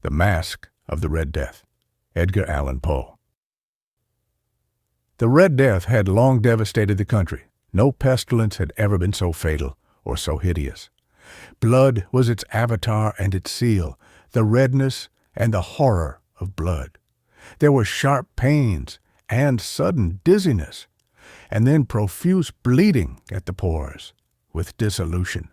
The Masque of the Red Death, Edgar Allan Poe. The Red Death had long devastated the country. No pestilence had ever been so fatal or so hideous. Blood was its avatar and its seal, the redness and the horror of blood. There were sharp pains and sudden dizziness, and then profuse bleeding at the pores, with dissolution.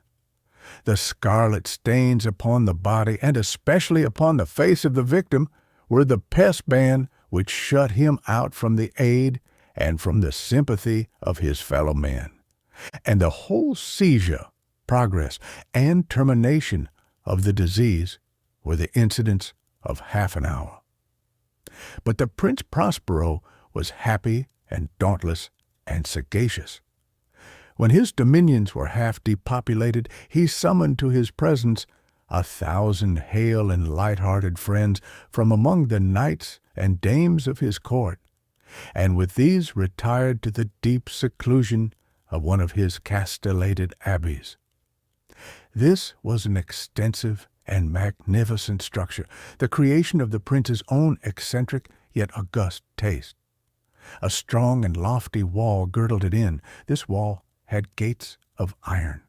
The scarlet stains upon the body, and especially upon the face of the victim, were the pest ban which shut him out from the aid and from the sympathy of his fellow men. And the whole seizure, progress, and termination of the disease were the incidents of half an hour. But the Prince Prospero was happy and dauntless and sagacious. When his dominions were half depopulated, he summoned to his presence 1,000 hale and light-hearted friends from among the knights and dames of his court, and with these retired to the deep seclusion of one of his castellated abbeys. This was an extensive and magnificent structure, the creation of the prince's own eccentric yet august taste. A strong and lofty wall girdled it in. This wall had gates of iron.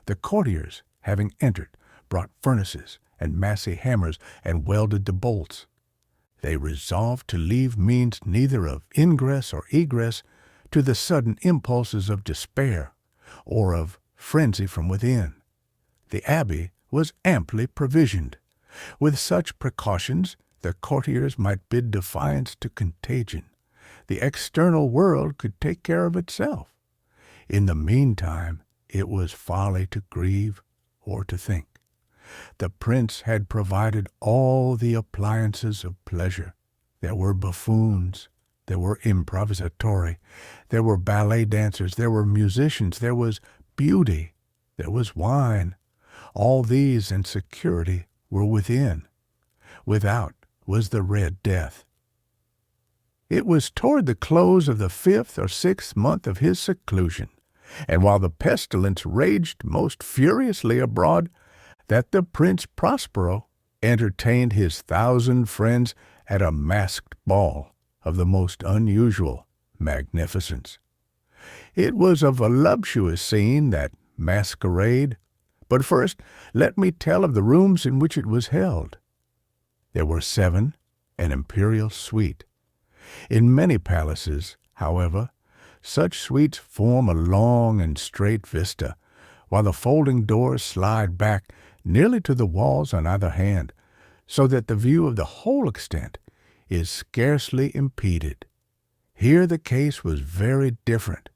The courtiers, having entered, brought furnaces and massy hammers and welded the bolts. They resolved to leave means neither of ingress or egress to the sudden impulses of despair or of frenzy from within. The abbey was amply provisioned. With such precautions, the courtiers might bid defiance to contagion. The external world could take care of itself. In the meantime, it was folly to grieve or to think. The prince had provided all the appliances of pleasure. There were buffoons, there were improvisatori, there were ballet dancers, there were musicians, there was beauty, there was wine. All these and security were within. Without was the Red Death. It was toward the close of the 5th or 6th month of his seclusion, and while the pestilence raged most furiously abroad, that the Prince Prospero entertained his 1,000 friends at a masked ball of the most unusual magnificence. It was a voluptuous scene, that masquerade, but first let me tell of the rooms in which it was held. There were 7, an imperial suite. In many palaces, however, such suites form a long and straight vista, while the folding doors slide back nearly to the walls on either hand, so that the view of the whole extent is scarcely impeded. Here the case was very different,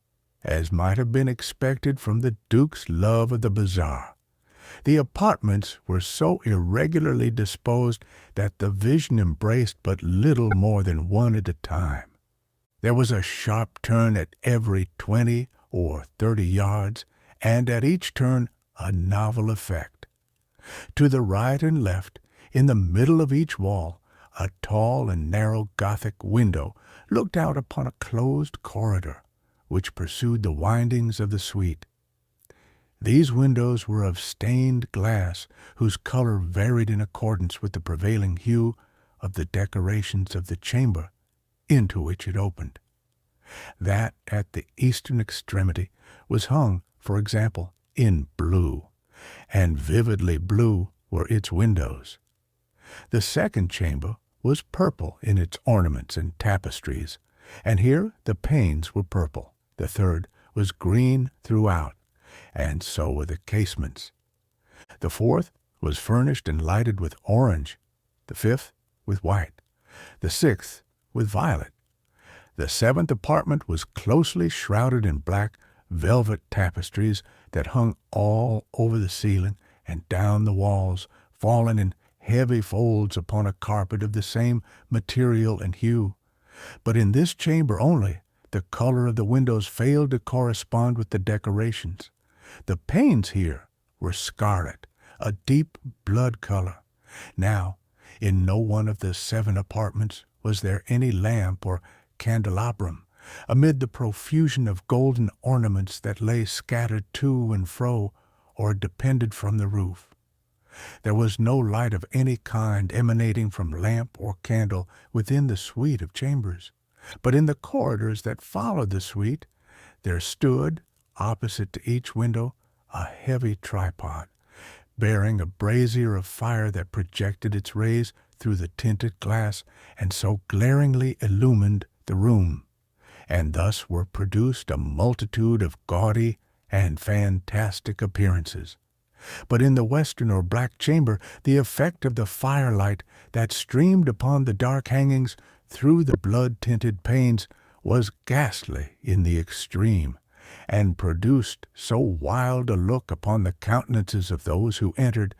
as might have been expected from the Duke's love of the bazaar. The apartments were so irregularly disposed that the vision embraced but little more than one at a time. There was a sharp turn at every 20 or 30 yards, and at each turn a novel effect. To the right and left, in the middle of each wall, a tall and narrow Gothic window looked out upon a closed corridor, which pursued the windings of the suite. These windows were of stained glass, whose color varied in accordance with the prevailing hue of the decorations of the chamber into which it opened. That at the eastern extremity was hung, for example, in blue, and vividly blue were its windows. The second chamber was purple in its ornaments and tapestries, and here the panes were purple. The third was green throughout, and so were the casements. The fourth was furnished and lighted with orange, the fifth with white, the sixth with violet. The 7th apartment was closely shrouded in black velvet tapestries that hung all over the ceiling and down the walls, falling in heavy folds upon a carpet of the same material and hue. But in this chamber only, the color of the windows failed to correspond with the decorations. The panes here were scarlet, a deep blood color. Now, in no one of the 7 apartments was there any lamp or candelabrum, amid the profusion of golden ornaments that lay scattered to and fro or depended from the roof. There was no light of any kind emanating from lamp or candle within the suite of chambers, but in the corridors that followed the suite there stood, opposite to each window, a heavy tripod, bearing a brazier of fire that projected its rays through the tinted glass and so glaringly illumined the room, and thus were produced a multitude of gaudy and fantastic appearances. But in the western or black chamber the effect of the firelight that streamed upon the dark hangings through the blood-tinted panes was ghastly in the extreme, and produced so wild a look upon the countenances of those who entered,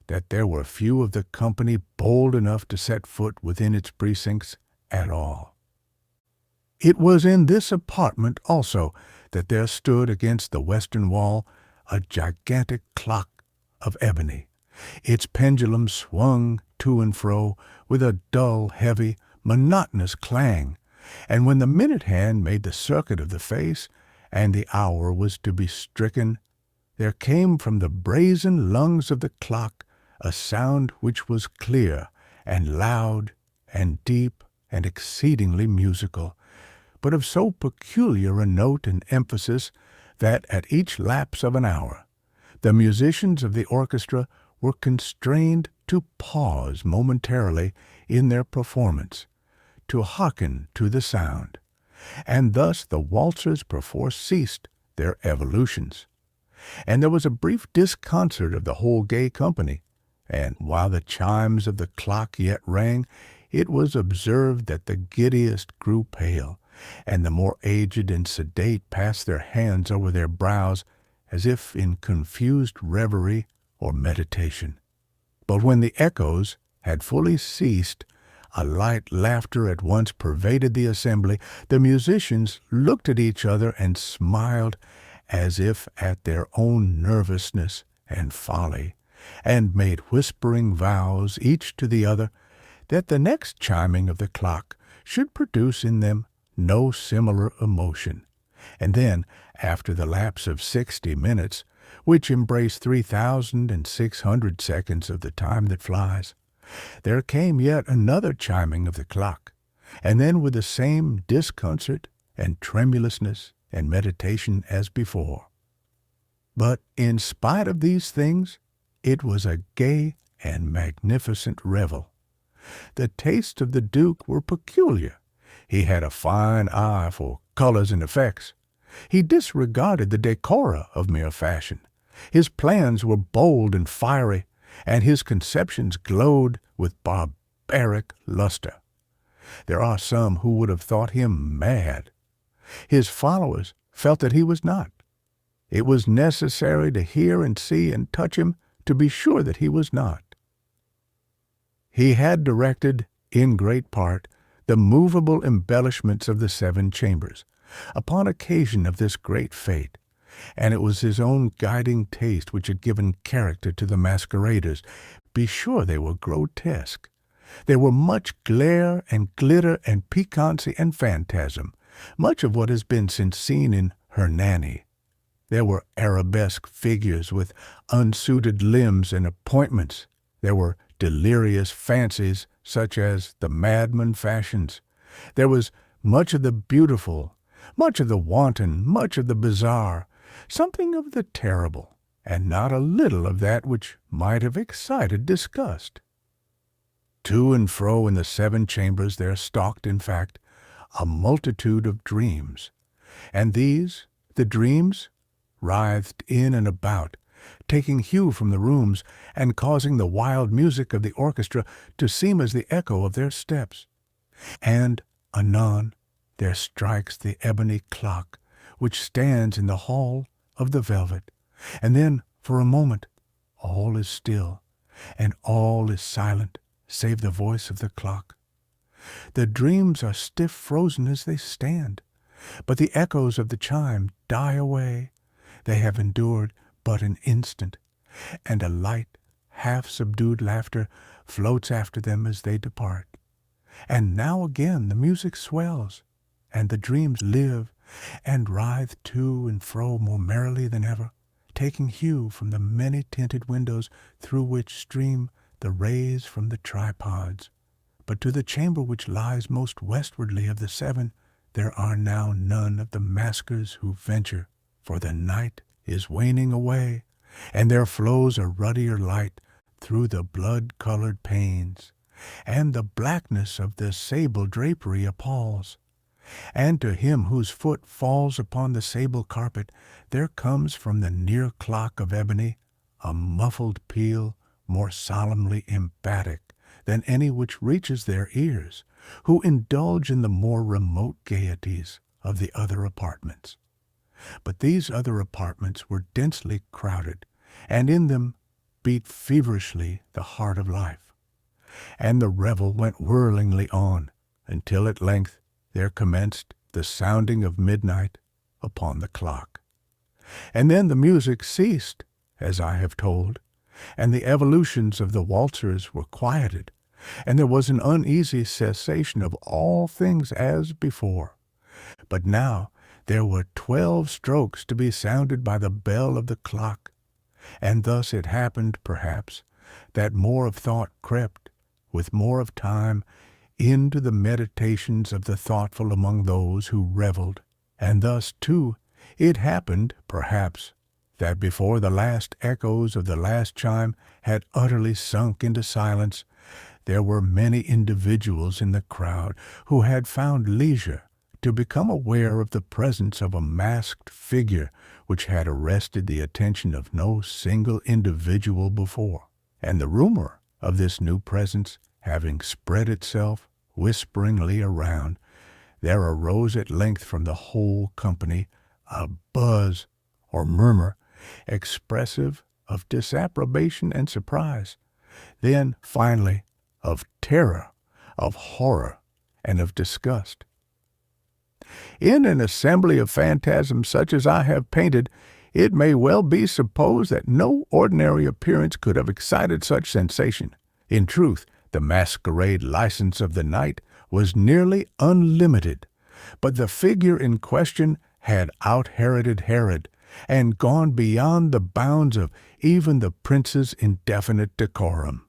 that there were few of the company bold enough to set foot within its precincts at all. It was in this apartment also that there stood against the western wall a gigantic clock of ebony. Its pendulum swung to and fro with a dull, heavy, monotonous clang, and when the minute hand made the circuit of the face, and the hour was to be stricken, there came from the brazen lungs of the clock a sound which was clear and loud and deep and exceedingly musical, but of so peculiar a note and emphasis that at each lapse of an hour the musicians of the orchestra were constrained to pause momentarily in their performance, to hearken to the sound, and thus the waltzers perforce ceased their evolutions, and there was a brief disconcert of the whole gay company, and while the chimes of the clock yet rang, it was observed that the giddiest grew pale, and the more aged and sedate passed their hands over their brows, as if in confused reverie or meditation. But when the echoes had fully ceased, a light laughter at once pervaded the assembly. The musicians looked at each other and smiled, as if at their own nervousness and folly, and made whispering vows, each to the other, that the next chiming of the clock should produce in them no similar emotion. And then, after the lapse of 60 minutes, which embrace 3,600 seconds of the time that flies, there came yet another chiming of the clock, and then with the same disconcert and tremulousness and meditation as before. But in spite of these things, it was a gay and magnificent revel. The tastes of the Duke were peculiar. He had a fine eye for colors and effects. He disregarded the decora of mere fashion. His plans were bold and fiery, and his conceptions glowed with barbaric luster. There are some who would have thought him mad. His followers felt that he was not. It was necessary to hear and see and touch him to be sure that he was not. He had directed, in great part, the movable embellishments of the 7 chambers, upon occasion of this great fete, and it was his own guiding taste which had given character to the masqueraders. Be sure they were grotesque. There were much glare and glitter and piquancy and phantasm, much of what has been since seen in Hernani. There were arabesque figures with unsuited limbs and appointments. There were delirious fancies such as the madman fashions. There was much of the beautiful, much of the wanton, much of the bizarre, something of the terrible, and not a little of that which might have excited disgust. To and fro in the 7 chambers there stalked, in fact, a multitude of dreams, and these, the dreams, writhed in and about, taking hue from the rooms, and causing the wild music of the orchestra to seem as the echo of their steps. And, anon, there strikes the ebony clock, which stands in the hall of the velvet, and then, for a moment, all is still, and all is silent, save the voice of the clock. The dreams are stiff frozen as they stand, but the echoes of the chime die away. They have endured but an instant, and a light, half-subdued laughter floats after them as they depart. And now again the music swells, and the dreams live, and writhe to and fro more merrily than ever, taking hue from the many tinted windows through which stream the rays from the tripods. But to the chamber which lies most westwardly of the seven, there are now none of the maskers who venture, for the night is waning away, and there flows a ruddier light through the blood-colored panes, and the blackness of the sable drapery appalls. And to him whose foot falls upon the sable carpet, there comes from the near clock of ebony a muffled peal more solemnly emphatic than any which reaches their ears, who indulge in the more remote gaieties of the other apartments. But these other apartments were densely crowded, and in them beat feverishly the heart of life. And the revel went whirlingly on, until at length there commenced the sounding of midnight upon the clock. And then the music ceased, as I have told, and the evolutions of the waltzers were quieted, and there was an uneasy cessation of all things as before. But now there were 12 strokes to be sounded by the bell of the clock, and thus it happened, perhaps, that more of thought crept, with more of time, into the meditations of the thoughtful among those who revelled, and thus, too, it happened, perhaps, that before the last echoes of the last chime had utterly sunk into silence, there were many individuals in the crowd who had found leisure to become aware of the presence of a masked figure which had arrested the attention of no single individual before, and the rumor of this new presence having spread itself whisperingly around, there arose at length from the whole company a buzz or murmur expressive of disapprobation and surprise, then, finally, of terror, of horror, and of disgust. In an assembly of phantasms such as I have painted, it may well be supposed that no ordinary appearance could have excited such sensation. In truth, the masquerade license of the night was nearly unlimited, but the figure in question had out-Heroded Herod, and gone beyond the bounds of even the prince's indefinite decorum.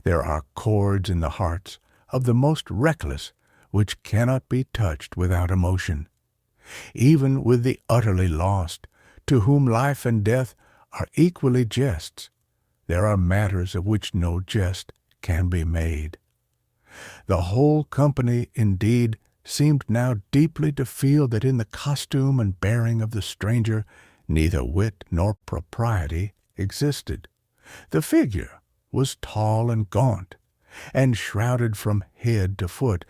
There are chords in the hearts of the most reckless which cannot be touched without emotion. Even with the utterly lost, to whom life and death are equally jests, there are matters of which no jest can be made. The whole company, indeed, seemed now deeply to feel that in the costume and bearing of the stranger neither wit nor propriety existed. The figure was tall and gaunt, and shrouded from head to foot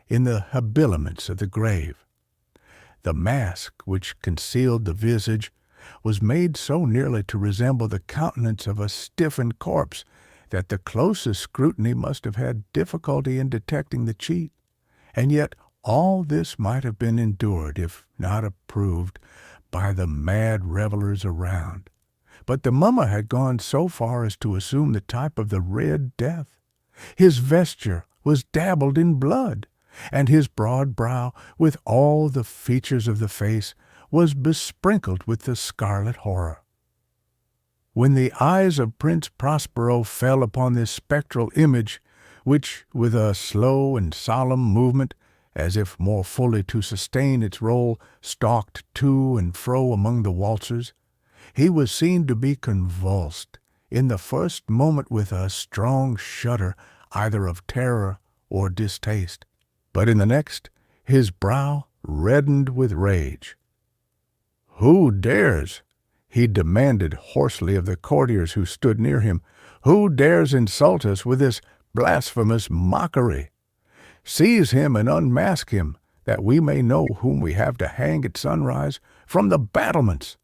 in the habiliments of the grave. The mask which concealed the visage was made so nearly to resemble the countenance of a stiffened corpse that the closest scrutiny must have had difficulty in detecting the cheat, and yet all this might have been endured, if not approved, by the mad revellers around. But the mummer had gone so far as to assume the type of the Red Death. His vesture was dabbled in blood, and his broad brow, with all the features of the face, was besprinkled with the scarlet horror. When the eyes of Prince Prospero fell upon this spectral image, which, with a slow and solemn movement, as if more fully to sustain its role, stalked to and fro among the waltzers, he was seen to be convulsed in the first moment with a strong shudder either of terror or distaste, but in the next his brow reddened with rage. "Who dares?" he demanded hoarsely of the courtiers who stood near him. "Who dares insult us with this blasphemous mockery? Seize him and unmask him, that we may know whom we have to hang at sunrise from the battlements."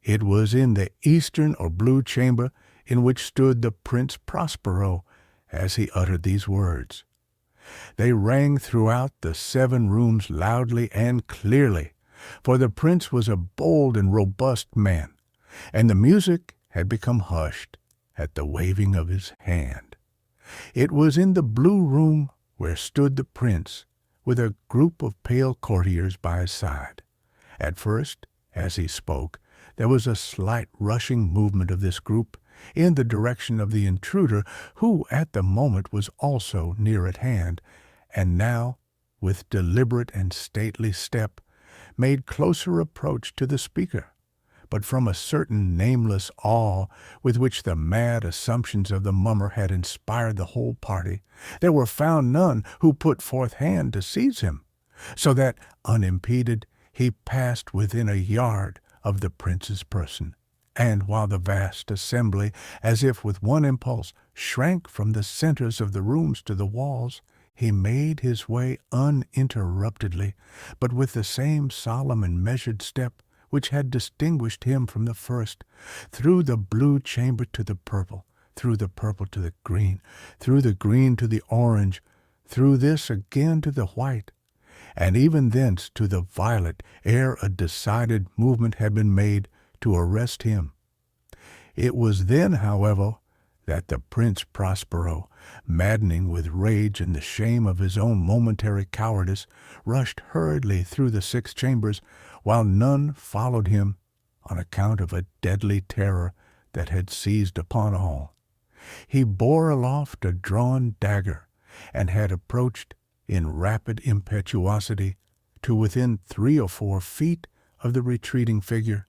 It was in the eastern or blue chamber in which stood the Prince Prospero as he uttered these words. They rang throughout the 7 rooms loudly and clearly, for the prince was a bold and robust man, and the music had become hushed at the waving of his hand. It was in the blue room where stood the prince, with a group of pale courtiers by his side. At first, as he spoke, There was a slight rushing movement of this group in the direction of the intruder, who at the moment was also near at hand, and now, with deliberate and stately step, made closer approach to the speaker. But from a certain nameless awe with which the mad assumptions of the mummer had inspired the whole party, there were found none who put forth hand to seize him, so that, unimpeded, he passed within a yard of the prince's person, and while the vast assembly, as if with one impulse, shrank from the centers of the rooms to the walls, he made his way uninterruptedly, but with the same solemn and measured step which had distinguished him from the first, through the blue chamber to the purple, through the purple to the green, through the green to the orange, through this again to the white, and even thence to the violet, ere a decided movement had been made to arrest him. It was then, however, that the Prince Prospero, maddening with rage and the shame of his own momentary cowardice, rushed hurriedly through the 6 chambers, while none followed him on account of a deadly terror that had seized upon all. He bore aloft a drawn dagger, and had approached in rapid impetuosity to within 3 or 4 feet of the retreating figure,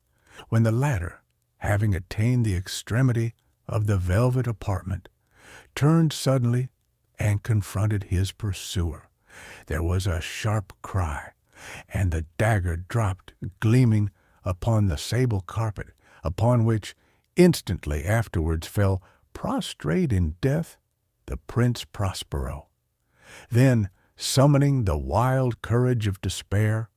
when the latter, having attained the extremity of the velvet apartment, turned suddenly and confronted his pursuer. There was a sharp cry, and the dagger dropped gleaming upon the sable carpet, upon which instantly afterwards fell, prostrate in death, the Prince Prospero. Then, summoning the wild courage of despair,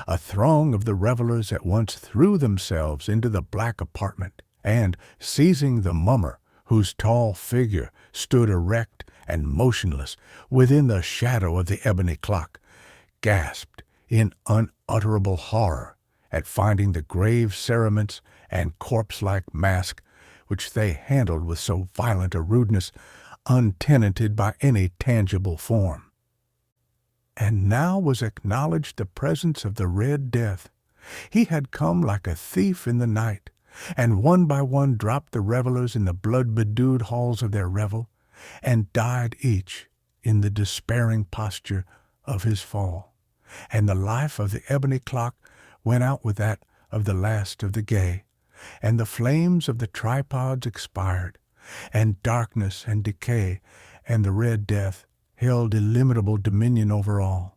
a throng of the revelers at once threw themselves into the black apartment, and, seizing the mummer, whose tall figure stood erect and motionless within the shadow of the ebony clock, gasped in unutterable horror at finding the grave cerements and corpse-like mask which they handled with so violent a rudeness untenanted by any tangible form. And now was acknowledged the presence of the Red Death. He had come like a thief in the night, and one by one dropped the revelers in the blood-bedewed halls of their revel, and died each in the despairing posture of his fall. And the life of the ebony clock went out with that of the last of the gay, and the flames of the tripods expired, and darkness and decay and the Red Death held illimitable dominion over all.